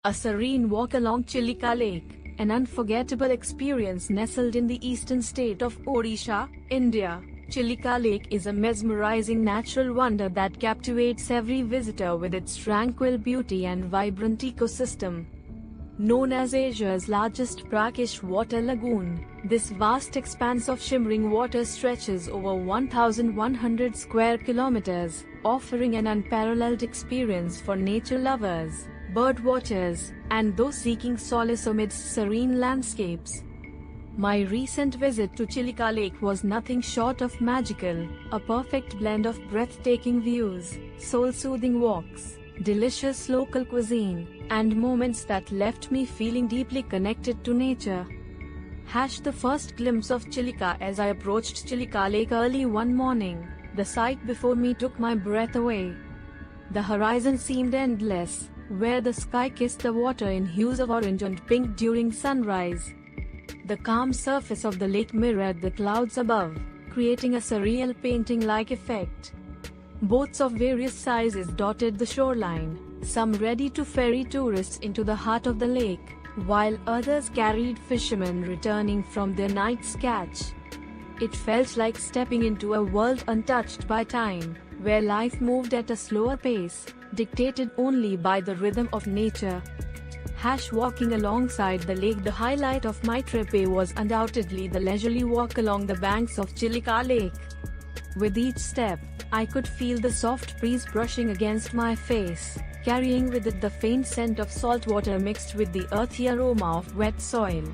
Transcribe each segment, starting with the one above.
A serene walk along Chilika Lake, an unforgettable experience nestled in the eastern state of Odisha, India. Chilika Lake is a mesmerizing natural wonder that captivates every visitor with its tranquil beauty and vibrant ecosystem. Known as Asia's largest brackish water lagoon, this vast expanse of shimmering water stretches over 1,100 square kilometers, offering an unparalleled experience for nature lovers, birdwatchers, and those seeking solace amidst serene landscapes. My recent visit to Chilika Lake was nothing short of magical, a perfect blend of breathtaking views, soul-soothing walks, delicious local cuisine, and moments that left me feeling deeply connected to nature. The first glimpse of Chilika. As I approached Chilika Lake early one morning, the sight before me took my breath away. The horizon seemed endless, where the sky kissed the water in hues of orange and pink during sunrise. The calm surface of the lake mirrored the clouds above, creating a surreal painting-like effect. Boats of various sizes dotted the shoreline, some ready to ferry tourists into the heart of the lake, while others carried fishermen returning from their night's catch. It felt like stepping into a world untouched by time, where life moved at a slower pace, dictated only by the rhythm of nature. Walking alongside the lake. The highlight of my trip was undoubtedly the leisurely walk along the banks of Chilika Lake. With each step, I could feel the soft breeze brushing against my face, carrying with it the faint scent of salt water mixed with the earthy aroma of wet soil.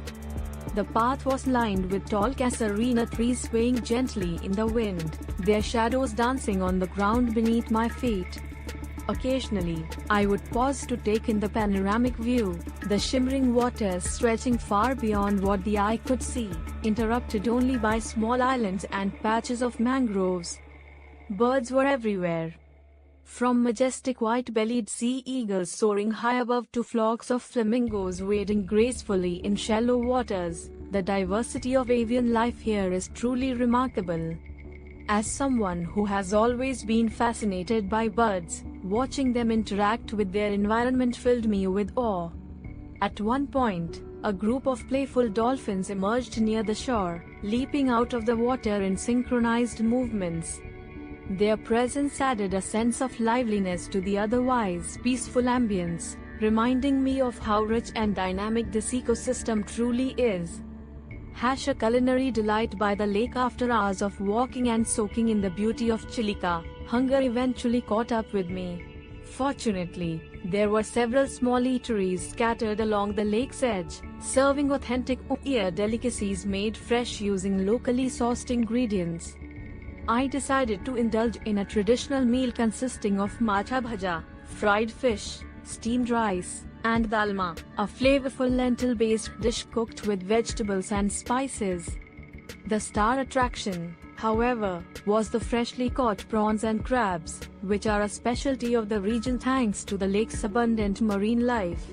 The path was lined with tall casuarina trees swaying gently in the wind, their shadows dancing on the ground beneath my feet. Occasionally, I would pause to take in the panoramic view, the shimmering waters stretching far beyond what the eye could see, interrupted only by small islands and patches of mangroves. Birds were everywhere. From majestic white-bellied sea eagles soaring high above to flocks of flamingos wading gracefully in shallow waters, the diversity of avian life here is truly remarkable. As someone who has always been fascinated by birds, watching them interact with their environment filled me with awe. At one point, a group of playful dolphins emerged near the shore, leaping out of the water in synchronized movements. Their presence added a sense of liveliness to the otherwise peaceful ambience, reminding me of how rich and dynamic this ecosystem truly is. A culinary delight by the lake. After hours of walking and soaking in the beauty of Chilika, hunger eventually caught up with me. Fortunately, there were several small eateries scattered along the lake's edge, serving authentic Odia delicacies made fresh using locally sourced ingredients. I decided to indulge in a traditional meal consisting of macha bhaja, fried fish, steamed rice, and dalma, a flavorful lentil-based dish cooked with vegetables and spices. The star attraction, however, was the freshly caught prawns and crabs, which are a specialty of the region thanks to the lake's abundant marine life.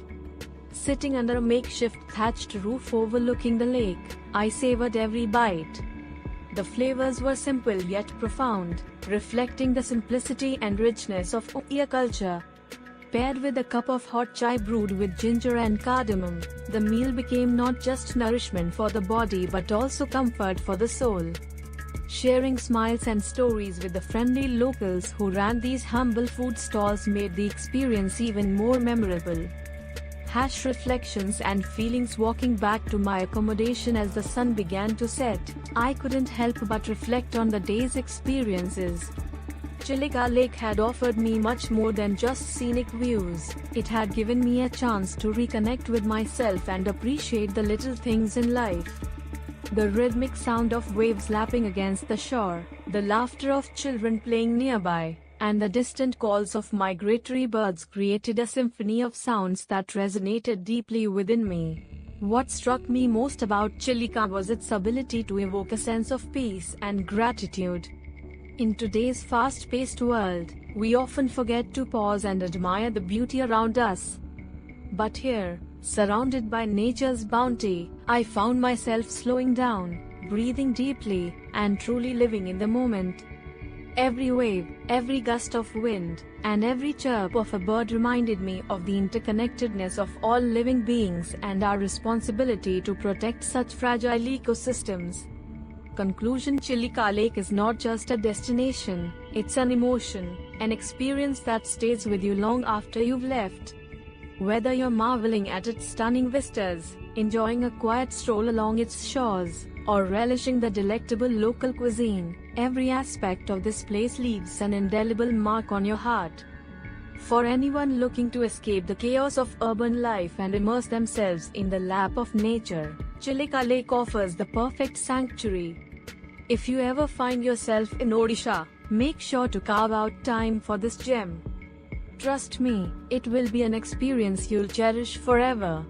Sitting under a makeshift thatched roof overlooking the lake, I savored every bite. The flavors were simple yet profound, reflecting the simplicity and richness of Odia culture. Paired with a cup of hot chai brewed with ginger and cardamom, the meal became not just nourishment for the body but also comfort for the soul. Sharing smiles and stories with the friendly locals who ran these humble food stalls made the experience even more memorable. Reflections and feelings. Walking back to my accommodation as the sun began to set, I couldn't help but reflect on the day's experiences. Chilika Lake had offered me much more than just scenic views. It had given me a chance to reconnect with myself and appreciate the little things in life. The rhythmic sound of waves lapping against the shore, the laughter of children playing nearby, and the distant calls of migratory birds created a symphony of sounds that resonated deeply within me. What struck me most about Chilika was its ability to evoke a sense of peace and gratitude. In today's fast-paced world, we often forget to pause and admire the beauty around us. But here, surrounded by nature's bounty, I found myself slowing down, breathing deeply, and truly living in the moment. Every wave, every gust of wind, and every chirp of a bird reminded me of the interconnectedness of all living beings and our responsibility to protect such fragile ecosystems. Conclusion: Chilika Lake is not just a destination, it's an emotion, an experience that stays with you long after you've left. Whether you're marveling at its stunning vistas, enjoying a quiet stroll along its shores, or relishing the delectable local cuisine, every aspect of this place leaves an indelible mark on your heart. For anyone looking to escape the chaos of urban life and immerse themselves in the lap of nature, Chilika Lake offers the perfect sanctuary. If you ever find yourself in Odisha, make sure to carve out time for this gem. Trust me, it will be an experience you'll cherish forever.